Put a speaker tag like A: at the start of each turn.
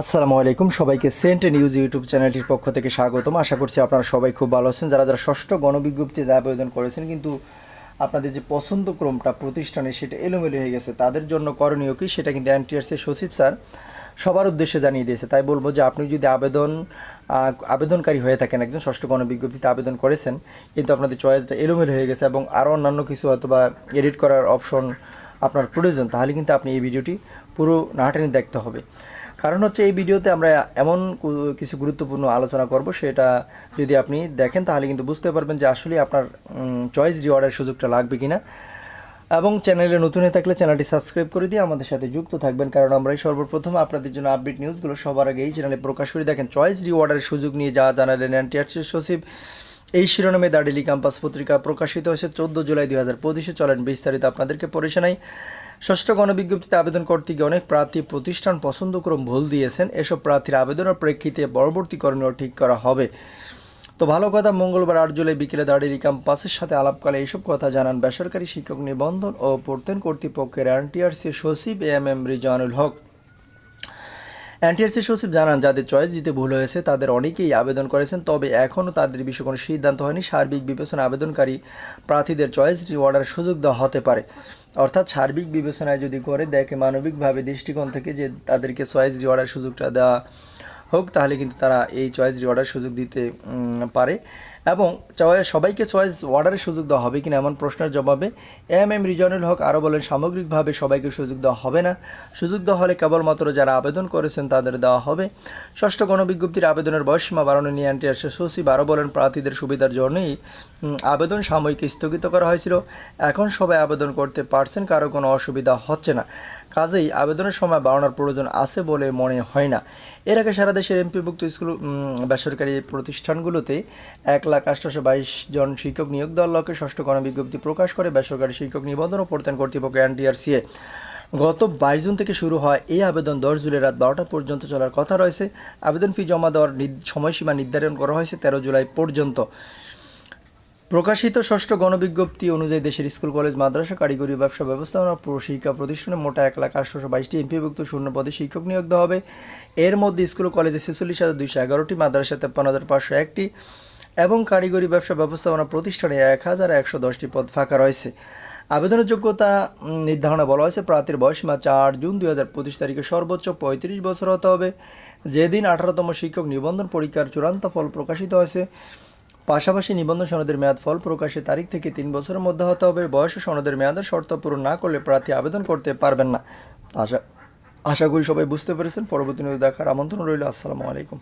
A: আসসালামু আলাইকুম, সবাইকে সেন্ট নিউজ ইউটিউব চ্যানেলটির পক্ষ থেকে স্বাগতম। আশা করছি আপনারা সবাই খুব ভালো আছেন। যারা যারা ষষ্ঠ গণবিজ্ঞপ্তিতে আবেদন করেছেন কিন্তু আপনাদের যে পছন্দক্রমটা প্রতিষ্ঠানে সেটা এলোমেলো হয়ে গেছে, তাদের জন্য করণীয় কি সেটা কিন্তু এনটিআরসি সচিব স্যার সবার উদ্দেশ্যে জানিয়ে দিয়েছে। তাই বলবো যে আপনি যদি আবেদনকারী হয়ে থাকেন, একজন ষষ্ঠ গণবিজ্ঞপ্তিতে আবেদন করেছেন কিন্তু আপনাদের চয়েসটা এলোমেলো হয়ে গেছে এবং আরও অন্যান্য কিছু অথবা এডিট করার অপশন আপনার প্রয়োজন, তাহলে কিন্তু আপনি এই ভিডিওটি পুরো নাটানি দেখতে হবে। কারণ হচ্ছে এই ভিডিওতে আমরা এমন কিছু গুরুত্বপূর্ণ আলোচনা করব, সেটা যদি আপনি দেখেন তাহলে কিন্তু বুঝতে পারবেন যে আসলে আপনার চয়েস রিওয়ার্ডের সুযোগটা লাগবে কিনা। এবং চ্যানেলে নতুন হয়ে থাকলে চ্যানেলটি সাবস্ক্রাইব করে দিয়ে আমাদের সাথে যুক্ত থাকবেন, কারণ আমরাই সর্বপ্রথম আপনাদের জন্য আপডেট নিউজগুলো সবার আগে এই চ্যানেলে প্রকাশ করে। দেখেন, চয়েস রিওয়ার্ডের সুযোগ নিয়ে যা জানালেন এনটিআরসি সচিব, এই শিরোনামে দ্য ডেইলি ক্যাম্পাস পত্রিকা প্রকাশিত হয়েছে 14 জুলাই 2025। চলেন বিস্তারিত আপনাদেরকে পড়ে শোনাই। ষষ্ঠ গণবিজ্ঞপ্তিতে আবেদন করতে গিয়ে অনেক প্রার্থী প্রতিষ্ঠান পছন্দক্রম ভুল দিয়েছেন। এসব প্রার্থীর আবেদনের প্রেক্ষিতে পরবর্তী করণীয় ঠিক করা হবে। তো ভালো কথা, মঙ্গলবার 8 জুলাই বিকেলে দ্য ডেইলি ক্যাম্পাসের সাথে আলাপকালে এইসব কথা জানান বেসরকারি শিক্ষক নিবন্ধন ও প্রত্যয়ন কর্তৃপক্ষের এনটিআরসি সচিব এম রিজওয়ানুল হক। এনটিআরসি সচিব জানান, যাদের চয়েস দিতে ভুল হয়েছে তাদের অনেকেই আবেদন করেছেন, তবে এখনও তাদের বিষয়ে কোনো সিদ্ধান্ত হয়নি। সার্বিক বিবেচনা আবেদনকারী প্রার্থীদের চয়েস রিওয়ার্ডের সুযোগ দেওয়া হতে পারে। অর্থাৎ সার্বিক বিবেচনায় যদি করে দেখে মানবিকভাবে দৃষ্টিকোণ থেকে যে তাদেরকে চয়েস রিওয়ার্ডের সুযোগটা দেওয়া হোক, তাহলে কিন্তু তারা এই চয়েস রিওয়ার্ডের সুযোগ দিতে পারে। এবং সবাইকে চয়েস ওয়ার্ডারের সুযোগ দেওয়া হবে কিনা এমন প্রশ্নের জবাবে এম রিজওয়ানুল হক আরও বলেন, সামগ্রিকভাবে সবাইকে সুযোগ দেওয়া হবে না। সুযোগ দেওয়া হলে কেবলমাত্র যারা আবেদন করেছেন তাদের দেওয়া হবে। ষষ্ঠ গণবিজ্ঞপ্তির আবেদনের বয়সসীমা বাড়ানো নিয়ে এনটিআরসি সচিব আরও বলেন, প্রার্থীদের সুবিধার জন্যই আবেদন সাময়িক স্থগিত করা হয়েছিল। এখন সবাই আবেদন করতে পারছেন, কারো কোনো অসুবিধা হচ্ছে না। কাজেই আবেদনের সময় বাড়ানোর প্রয়োজন আছে বলে মনে হয় না। এর আগে সারা দেশের এমপিভুক্ত স্কুল বেসরকারি প্রতিষ্ঠানগুলোতে 1,28,22 জন শিক্ষক নিয়োগ দেওয়ার লক্ষ্যে ষষ্ঠ গণবিজ্ঞপ্তি প্রকাশ করে বেসরকারি শিক্ষক নিবন্ধন ও প্রত্যয়ন কর্তৃপক্ষ এনটিআরসিএ। গত 22 জুন থেকে শুরু হয় এই আবেদন 10 জুলাই রাত 12টা পর্যন্ত চলার কথা রয়েছে। আবেদন ফি জমা দেওয়ার সময়সীমা নির্ধারণ করা হয়েছে 13 জুলাই পর্যন্ত। প্রকাশিত ষষ্ঠ গণবিজ্ঞপ্তি অনুযায়ী দেশের স্কুল, কলেজ, মাদ্রাসা, কারিগরি, ব্যবসা, ব্যবস্থাপনা শিক্ষা প্রতিষ্ঠানে মোট 1,28,22টি এমপিভুক্ত শূন্য পদে শিক্ষক নিয়োগ দেওয়া হবে। এর মধ্যে স্কুল ও কলেজে 46,211টি, মাদ্রাসা 53,501টি এবং কারিগরি, ব্যবসা, ব্যবস্থাপনা প্রতিষ্ঠানে 1,110টি পদ ফাঁকা রয়েছে। আবেদনের যোগ্যতা নির্ধারণে বলা হয়েছে, প্রার্থীর বয়সসীমা 4 জুন 2025 তারিখে সর্বোচ্চ 35 বছর হতে হবে, যেদিন 18তম শিক্ষক নিবন্ধন পরীক্ষার চূড়ান্ত ফল প্রকাশিত হয়েছে। পাশাপাশি নিবন্ধন সনদের মেয়াদ ফল প্রকাশের তারিখ থেকে 3 বছরের মধ্যে হতে হবে। বয়স ও সনদের মেয়াদের শর্ত পূরণ না করলে প্রার্থী আবেদন করতে পারবেন না। আশা করি সবাই বুঝতে পেরেছেন। পরবর্তী নিউজ দেখার আমন্ত্রণ রইল। আসসালামু আলাইকুম।